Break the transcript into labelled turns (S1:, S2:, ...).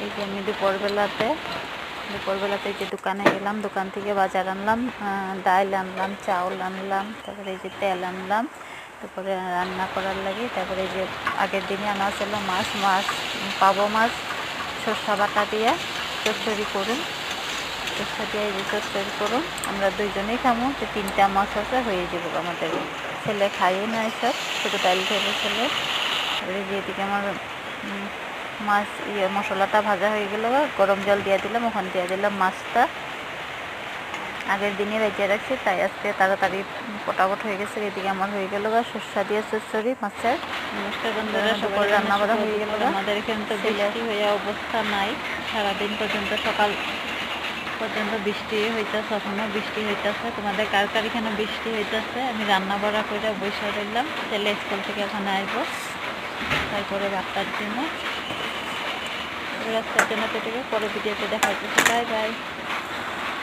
S1: এই যে আমি দুপুরবেলাতে যে দোকানে গেলাম, দোকান থেকে বাজার আনলাম, ডাল আনলাম, চাউল আনলাম, তারপরে এই যে তেল আনলাম, তারপরে রান্না করার লাগে। তারপরে যে আগের দিনে আনা ছিল মাছ পাবো মাছ সরষা বাটা দিয়ে চচ্চড়ি করুন, সরষা দিয়ে এই যে চচ্চড়ি করুন। আমরা দুইজনেই খামো, তো 3টা মাছ আছে, হয়ে যাবো আমাদের। ছেলে খাইয়ে না এসব, শুধু ডাল খেলে ছেলে। এই যে এদিকে আমার মাছ মশলাটা ভাজা হয়ে গেল, গরম জল দিয়ে দিলাম, ওখানে দিয়ে দিলাম মাছটা। আগের দিনে ভেজে রাখছি, তাই আজকে তাড়াতাড়ি পটাপট হয়ে গেছে। এদিকে আমার হয়ে গেল সরষা দিয়ে চচ্চড়ি মাছের। নমস্কার বন্ধুরা, সবাই রান্না করা হয়ে গেল। আমাদের এখানে তো বৃষ্টি হয়ে অবস্থা নাই, সারাদিন পর্যন্ত সকাল পর্যন্ত বৃষ্টি হইতেছে, এখনও বৃষ্টি হইতেছে। তোমাদের কার কার এখানে বৃষ্টি হইতেছে? আমি রান্না বাড়া করে বসে রইলাম, ছেলে স্কুল থেকে এখানে আসবো, তারপরে ভাতটার জন্য রাস্তার জন্য পেটে পরে ভিডিওতে দেখা যাচ্ছে। Bye bye.